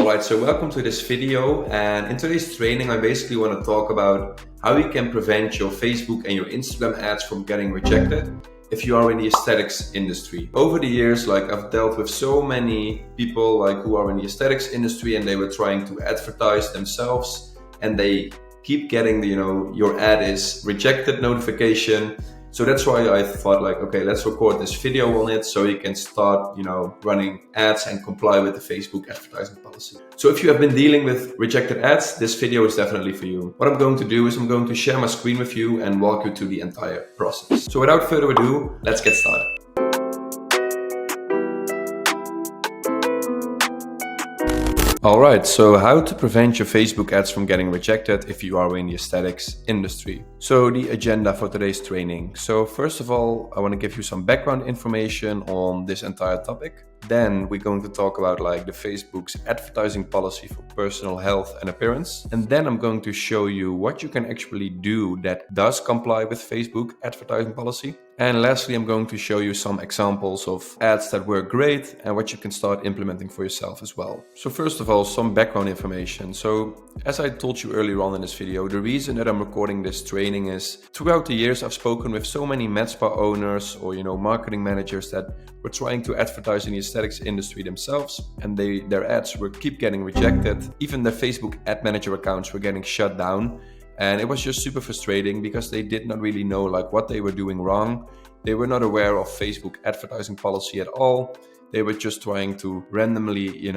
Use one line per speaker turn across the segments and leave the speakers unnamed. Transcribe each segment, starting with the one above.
Alright, so welcome to this video, and in today's training I basically want to talk about how you can prevent your Facebook and your Instagram ads from getting rejected if you are in the aesthetics industry. Over the years, I've dealt with so many people who are in the aesthetics industry, and they were trying to advertise themselves, and they keep getting the, your ad is rejected notification. So that's why I thought okay, let's record this video on it so you can start, running ads and comply with the Facebook advertising policy. So if you have been dealing with rejected ads, this video is definitely for you. What I'm going to do is I'm going to share my screen with you and walk you through the entire process. So without further ado, let's get started. Alright, so how to prevent your Facebook ads from getting rejected if you are in the aesthetics industry. So the agenda for today's training. So first of all, I want to give you some background information on this entire topic. Then we're going to talk about the Facebook's advertising policy for personal health and appearance. And then I'm going to show you what you can actually do that does comply with Facebook advertising policy. And lastly, I'm going to show you some examples of ads that work great and what you can start implementing for yourself as well. So first of all, some background information. So as I told you earlier on in this video, the reason that I'm recording this training is throughout the years, I've spoken with so many med spa owners or, marketing managers that were trying to advertise in the aesthetics industry themselves, and their ads keep getting rejected. Even their Facebook ad manager accounts were getting shut down. And it was just super frustrating because they did not really know what they were doing wrong. They were not aware of Facebook advertising policy at all. They were just trying to randomly,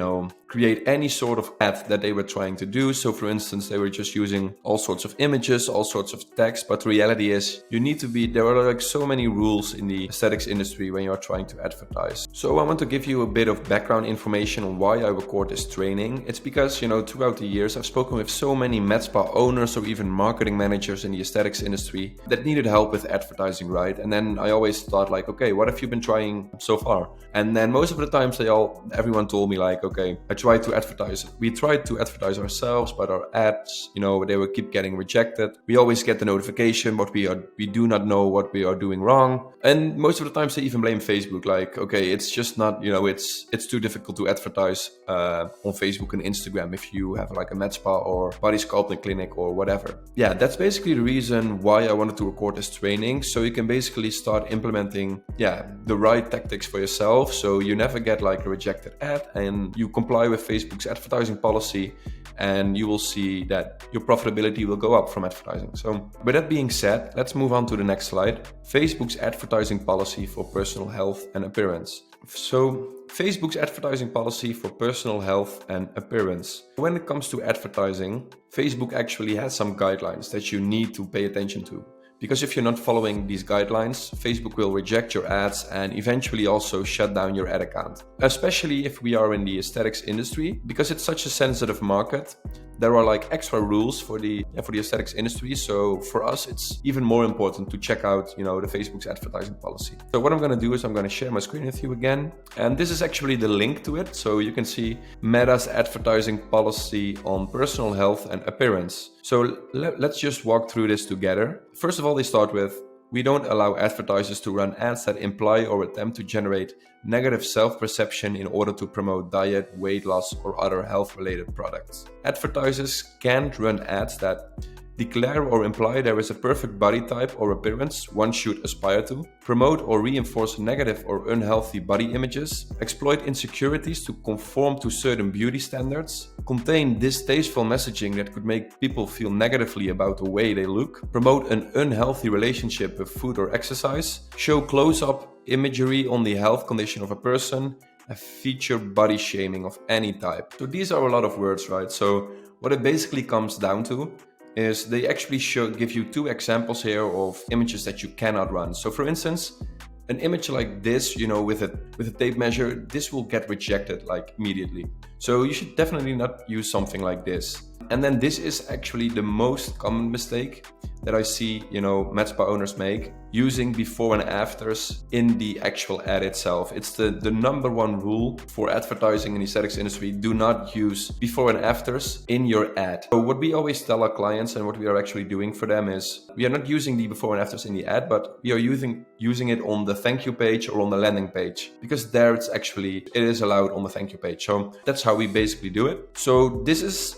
create any sort of ad that they were trying to do. So for instance, they were just using all sorts of images, all sorts of text. But the reality is there are so many rules in the aesthetics industry when you're trying to advertise. So I want to give you a bit of background information on why I record this training. It's because, throughout the years, I've spoken with so many med spa owners or even marketing managers in the aesthetics industry that needed help with advertising, right? And then I always thought okay, what have you been trying so far? And then most of the times everyone told me okay, we tried to advertise ourselves, but our ads, they will keep getting rejected. We always get the notification, but we do not know what we are doing wrong. And most of the times they even blame Facebook, okay, it's just not, it's too difficult to advertise on Facebook and Instagram if you have a med spa or body sculpting clinic or whatever. Yeah, that's basically the reason why I wanted to record this training, so you can basically start implementing the right tactics for yourself, so you never get a rejected ad and you comply with Facebook's advertising policy, and you will see that your profitability will go up from advertising. So with that being said, let's move on to the next slide. Facebook's advertising policy for personal health and appearance. So Facebook's advertising policy for personal health and appearance. When it comes to advertising, Facebook actually has some guidelines that you need to pay attention to. Because if you're not following these guidelines, Facebook will reject your ads and eventually also shut down your ad account. Especially if we are in the aesthetics industry, because it's such a sensitive market, there are extra rules for the aesthetics industry. So for us, it's even more important to check out, the Facebook's advertising policy. So what I'm going to do is I'm going to share my screen with you again. And this is actually the link to it. So you can see Meta's advertising policy on personal health and appearance. So let's just walk through this together. First of all, they start with, we don't allow advertisers to run ads that imply or attempt to generate negative self-perception in order to promote diet, weight loss, or other health-related products. Advertisers can't run ads that declare or imply there is a perfect body type or appearance one should aspire to, promote or reinforce negative or unhealthy body images, exploit insecurities to conform to certain beauty standards, contain distasteful messaging that could make people feel negatively about the way they look, promote an unhealthy relationship with food or exercise, show close-up imagery on the health condition of a person, and feature body shaming of any type. So these are a lot of words, right? So what it basically comes down to is they actually give you two examples here of images that you cannot run. So for instance, an image like this, with a tape measure, this will get rejected immediately. So you should definitely not use something like this. And then this is actually the most common mistake that I see, Metspa owners make, using before and afters in the actual ad itself. It's the number one rule for advertising in the aesthetics industry. Do not use before and afters in your ad. So what we always tell our clients and what we are actually doing for them is we are not using the before and afters in the ad, but we are using it on the thank you page or on the landing page, because there it is allowed on the thank you page. So that's how we basically do it. So this is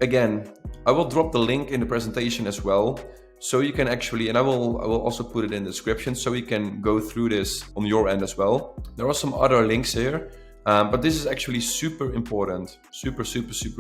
again, I will drop the link in the presentation as well. So you can actually, and I will also put it in the description so you can go through this on your end as well. There are some other links here, but this is actually super important, super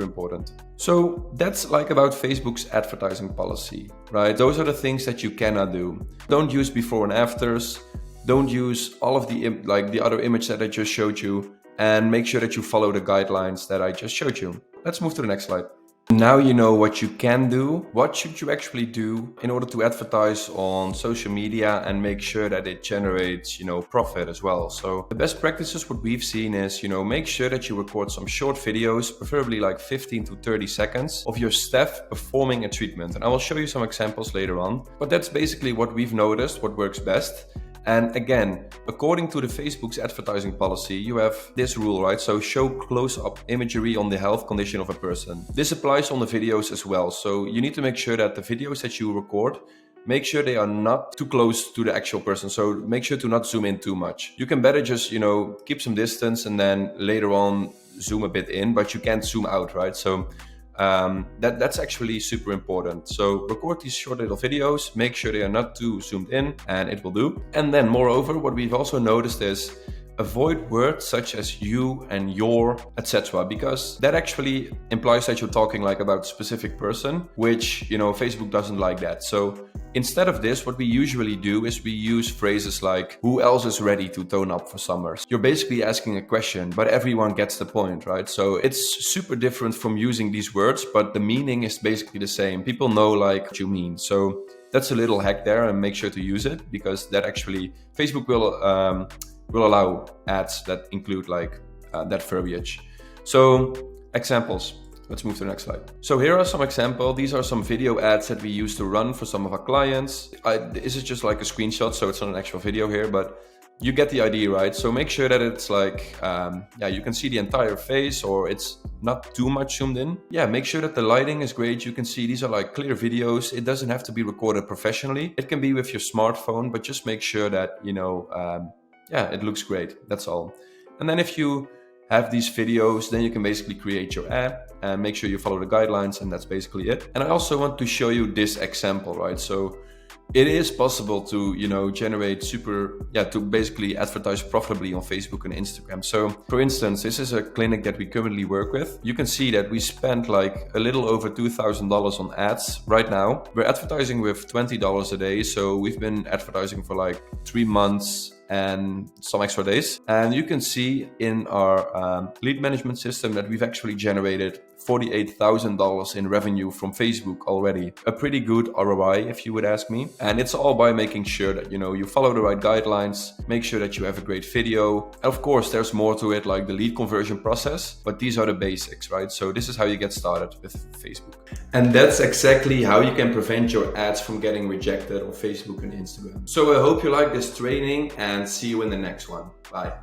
important. So that's about Facebook's advertising policy, right? Those are the things that you cannot do. Don't use before and afters. Don't use all of the other image that I just showed you, and make sure that you follow the guidelines that I just showed you. Let's move to the next slide. Now you know what you can do. What should you actually do in order to advertise on social media and make sure that it generates, profit as well? So the best practices, what we've seen is, make sure that you record some short videos, preferably 15 to 30 seconds of your staff performing a treatment. And I will show you some examples later on, but that's basically what we've noticed, what works best. And again, according to the Facebook's advertising policy, you have this rule, right? So show close-up imagery on the health condition of a person. This applies on the videos as well. So you need to make sure that the videos that you record, make sure they are not too close to the actual person. So make sure to not zoom in too much. You can better just, keep some distance and then later on zoom a bit in, but you can't zoom out, right? So that's actually super important. So record these short little videos, make sure they are not too zoomed in, and it will do. And then moreover, what we've also noticed is avoid words such as you and your, etc., because that actually implies that you're talking about a specific person, which, Facebook doesn't like that. So instead of this, what we usually do is we use phrases like, who else is ready to tone up for summer? You're basically asking a question, but everyone gets the point, right? So it's super different from using these words, but the meaning is basically the same. People know what you mean. So that's a little hack there, and make sure to use it, because that actually, Facebook will allow ads that include that verbiage. So examples. Let's move to the next slide. So here are some examples. These are some video ads that we used to run for some of our clients. This is just a screenshot, so it's not an actual video here, but you get the idea, right? So make sure that it's you can see the entire face, or it's not too much zoomed in. Yeah, make sure that the lighting is great. You can see these are clear videos. It doesn't have to be recorded professionally. It can be with your smartphone, but just make sure that, it looks great. That's all. And then if you have these videos, then you can basically create your ad and make sure you follow the guidelines, and that's basically it. And I also want to show you this example, right? So it is possible to, generate to basically advertise profitably on Facebook and Instagram. So for instance, this is a clinic that we currently work with. You can see that we spent a little over $2,000 on ads right now. We're advertising with $20 a day. So we've been advertising for 3 months and some extra days. And you can see in our lead management system that we've actually generated $48,000 in revenue from Facebook already. A pretty good ROI, if you would ask me. And it's all by making sure that, you follow the right guidelines, make sure that you have a great video. And of course, there's more to it, like the lead conversion process, but these are the basics, right? So this is how you get started with Facebook. And that's exactly how you can prevent your ads from getting rejected on Facebook and Instagram. So I hope you like this training, and see you in the next one. Bye.